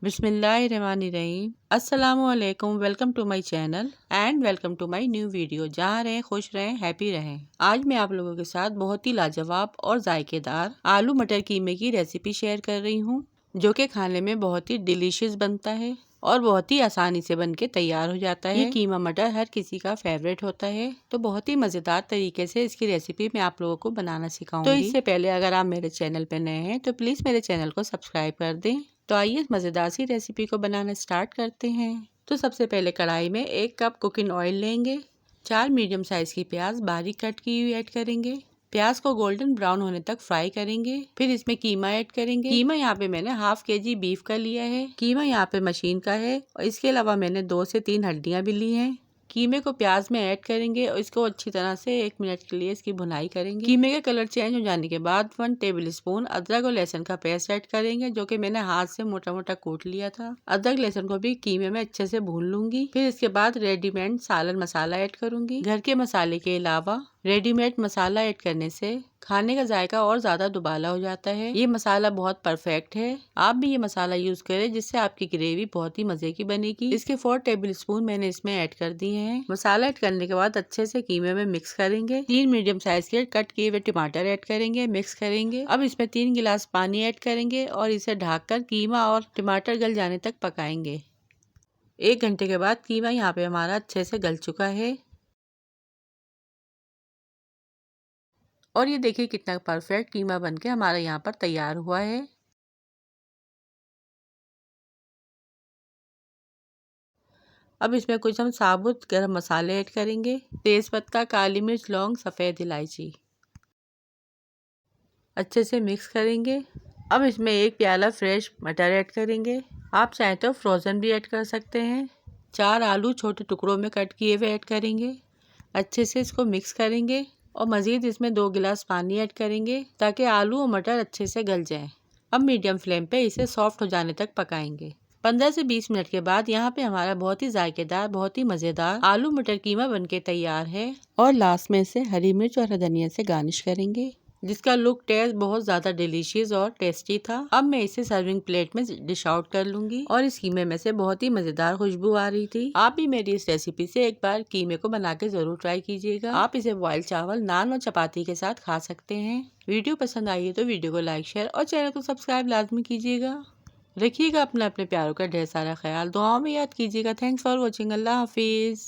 बिस्मिल्लाहिर्रहमानिर्रहीम। अस्सलामुअलैकुम। Welcome to my channel and welcome to my new video. जहाँ रहें खुश रहें, हैप्पी रहें। आज मैं आप लोगों के साथ बहुत ही लाजवाब और जायकेदार आलू मटर कीमे की रेसिपी शेयर कर रही हूँ, जो कि खाने में बहुत ही डिलीशियस बनता है और बहुत ही आसानी से बन के तैयार हो जाता है। ये कीमा मटर हर किसी का फेवरेट होता है, तो बहुत ही मजेदार तरीके से इसकी रेसिपी मैं आप लोगों को बनाना सिखाऊंगी। तो इससे पहले अगर आप मेरे चैनल पे नए हैं तो प्लीज मेरे चैनल को सब्सक्राइब कर दें। तो आइए इस मजेदार सी रेसिपी को बनाना स्टार्ट करते हैं। तो सबसे पहले कढ़ाई में 1 कप कुकिंग ऑयल लेंगे। 4 मीडियम साइज की प्याज बारीक कट की हुई ऐड करेंगे। प्याज को गोल्डन ब्राउन होने तक फ्राई करेंगे। फिर इसमें कीमा ऐड करेंगे। कीमा यहाँ पे मैंने हाफ केजी बीफ का लिया है। कीमा यहाँ पे मशीन का है और इसके अलावा मैंने 2 से 3 हड्डियाँ भी ली हैं। कीमे को प्याज में ऐड करेंगे और इसको अच्छी तरह से 1 मिनट के लिए इसकी भुनाई करेंगे। कीमे का कलर चेंज हो जाने के बाद 1 टेबल स्पून अदरक और लहसुन का पेस्ट ऐड करेंगे, जो कि मैंने हाथ से मोटा मोटा कूट लिया था। अदरक लहसुन को भी कीमे में अच्छे से भून लूंगी। फिर इसके बाद रेडीमेड सालन मसाला ऐड करूंगी। घर के मसाले के अलावा रेडीमेड मसाला ऐड करने से खाने का जायका और ज्यादा दुबाला हो जाता है। ये मसाला बहुत परफेक्ट है, आप भी ये मसाला यूज करें जिससे आपकी ग्रेवी बहुत ही मजे की बनेगी। इसके 4 टेबल स्पून मैंने इसमें ऐड कर दिए हैं। मसाला ऐड करने के बाद अच्छे से कीमे में मिक्स करेंगे। 3 मीडियम साइज के कट किए हुए टमाटर ऐड करेंगे, मिक्स करेंगे। अब इसमें 3 गिलास पानी ऐड करेंगे और इसे ढककर कीमा और टमाटर गल जाने तक पकाएंगे। 1 घंटे के बाद कीमा यहाँ पे हमारा अच्छे से गल चुका है और ये देखिए कितना परफेक्ट कीमा बनके हमारा यहाँ पर तैयार हुआ है। अब इसमें कुछ हम साबुत गरम मसाले ऐड करेंगे। तेज पत्ता, काली मिर्च, लौंग, सफ़ेद इलायची अच्छे से मिक्स करेंगे। अब इसमें 1 प्याला फ्रेश मटर ऐड करेंगे। आप चाहें तो फ्रोज़न भी ऐड कर सकते हैं। 4 आलू छोटे टुकड़ों में कट किए हुए ऐड करेंगे। अच्छे से इसको मिक्स करेंगे और मज़ीद इसमें 2 गिलास पानी ऐड करेंगे ताकि आलू और मटर अच्छे से गल जाएं। अब मीडियम फ्लेम पे इसे सॉफ्ट हो जाने तक पकाएंगे। 15 से 20 मिनट के बाद यहाँ पे हमारा बहुत ही जायकेदार, बहुत ही मज़ेदार आलू मटर कीमा बनके तैयार है। और लास्ट में इसे हरी मिर्च और धनिया से गार्निश करेंगे, जिसका लुक टेस्ट बहुत ज्यादा डिलीशियस और टेस्टी था। अब मैं इसे सर्विंग प्लेट में डिश आउट कर लूंगी और इस कीमे में से बहुत ही मजेदार खुशबू आ रही थी। आप भी मेरी इस रेसिपी से एक बार कीमे को बना के जरूर ट्राई कीजिएगा। आप इसे बॉइल्ड चावल, नान और चपाती के साथ खा सकते हैं। वीडियो पसंद आई है तो वीडियो को लाइक, शेयर और चैनल को सब्सक्राइब लाजमी कीजिएगा। रखिएगा अपने प्यारों का ढेर सारा ख्याल। दुआओं में याद कीजिएगा। Thanks for watching. Allah Hafiz.